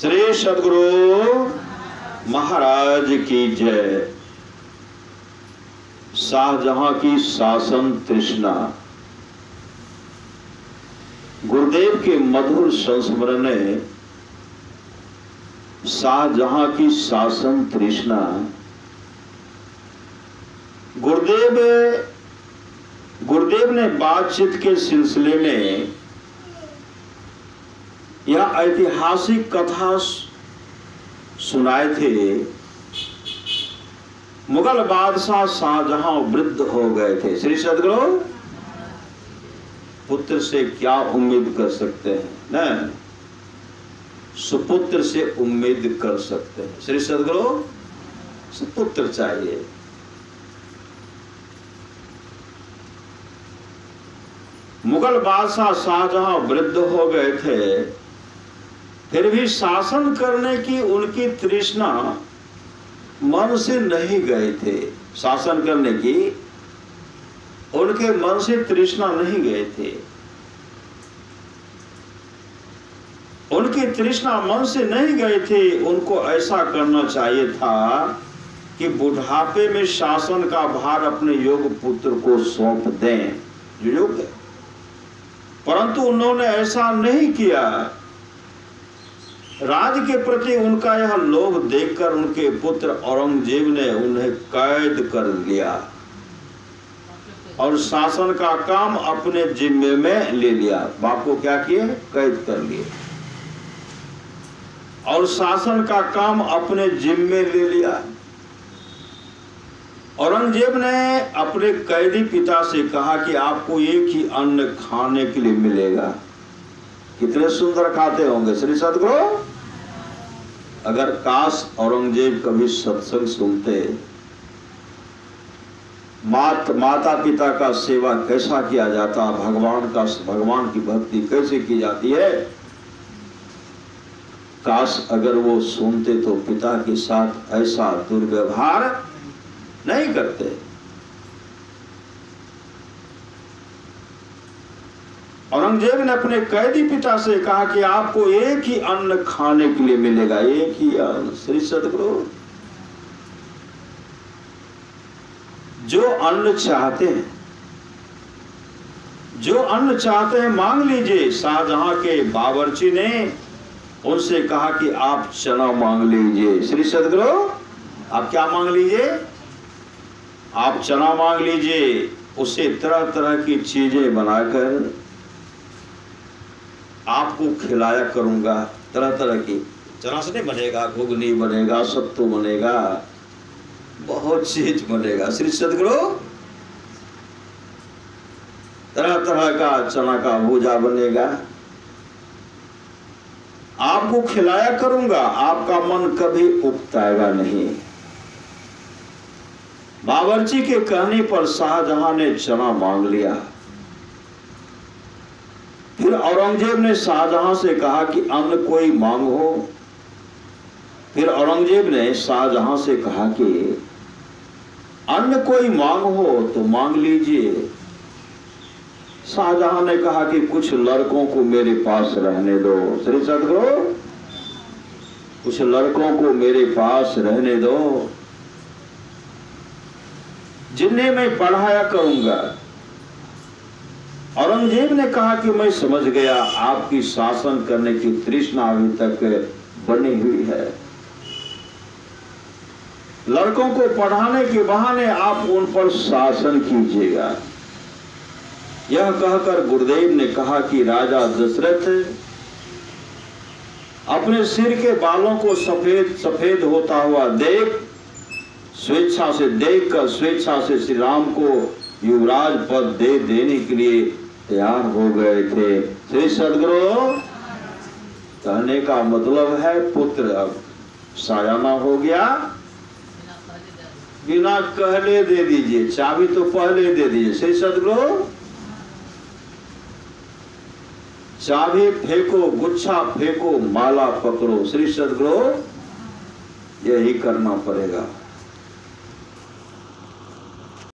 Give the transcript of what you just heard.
श्री सद्गुरु महाराज की जय। शाहजहां की शासन तृष्णा। गुरुदेव के मधुर संस्मरण ने शाहजहां की शासन तृष्णा। गुरुदेव ने बातचीत के सिलसिले में यह ऐतिहासिक कथा सुनाए थे। मुगल बादशाह शाहजहां वृद्ध हो गए थे। श्री सद्गुरु पुत्र से क्या उम्मीद कर सकते हैं न, सुपुत्र से उम्मीद कर सकते हैं। श्री सद्गुरु सुपुत्र चाहिए। मुगल बादशाह शाहजहां वृद्ध हो गए थे, फिर भी शासन करने की उनकी तृष्णा मन से नहीं गए थे। शासन करने की उनके मन से तृष्णा नहीं गए थे। उनकी तृष्णा मन से नहीं गए थे। उनको ऐसा करना चाहिए था कि बुढ़ापे में शासन का भार अपने योग्य पुत्र को सौंप दें, जो योग्य। परंतु उन्होंने ऐसा नहीं किया। राज के प्रति उनका यह लोभ देखकर उनके पुत्र औरंगजेब ने उन्हें कैद कर लिया और शासन का काम अपने जिम्मे में ले लिया। बाप को क्या किए? कैद कर लिए और शासन का काम अपने जिम्मे ले लिया। औरंगजेब ने अपने कैदी पिता से कहा कि आपको एक ही अन्न खाने के लिए मिलेगा। कितने सुंदर खाते होंगे श्री सद्गुरु। अगर काश औरंगजेब कभी सत्संग सुनते, माता पिता का सेवा कैसा किया जाता, भगवान की भक्ति कैसे की जाती है, काश अगर वो सुनते तो पिता के साथ ऐसा दुर्व्यवहार नहीं करते। औरंगजेब ने अपने कैदी पिता से कहा कि आपको एक ही अन्न खाने के लिए मिलेगा, एक ही अन्न। श्री सद्गुरु जो अन्न चाहते हैं मांग लीजिए। शाहजहां के बावर्ची ने उनसे कहा कि आप चना मांग लीजिए। श्री सद्गुरु आप क्या मांग लीजिए? आप चना मांग लीजिए। उसे तरह तरह की चीजें बनाकर आपको खिलाया करूंगा। तरह तरह की, चना से नहीं बनेगा, घुगनी बनेगा, सत्तू बनेगा, बहुत चीज बनेगा। श्री सद्गुरु तरह तरह का चना का भूजा बनेगा, आपको खिलाया करूंगा। आपका मन कभी उकताएगा नहीं। बावर्ची के कहने पर शाहजहां ने चना मांग लिया। फिर औरंगजेब ने शाहजहां से कहा कि अन्न कोई मांग हो। फिर औरंगजेब ने शाहजहां से कहा कि अन्न कोई मांग हो तो मांग लीजिए। शाहजहां ने कहा कि कुछ लड़कों को मेरे पास रहने दो। श्री सद्गुरु कुछ लड़कों को मेरे पास रहने दो, जिन्हें मैं पढ़ाया करूंगा। औरंगजेब ने कहा कि मैं समझ गया आपकी शासन करने की तृष्णा अभी तक बनी हुई है। लड़कों को पढ़ाने के बहाने आप उन पर शासन कीजिएगा। यह कहकर गुरुदेव ने कहा कि राजा दशरथ अपने सिर के बालों को सफेद सफेद होता हुआ स्वेच्छा से श्री राम को युवराज पद दे देने के लिए तैयार हो गए थे। श्री सद्गुरु कहने का मतलब है पुत्र अब सायाना हो गया, बिना कहले दे दीजिए, चाबी तो पहले दे दीजिए। श्री सद्गुरु चाबी फेंको, गुच्छा फेंको, माला पकड़ो। श्री सद्गुरु यही करना पड़ेगा।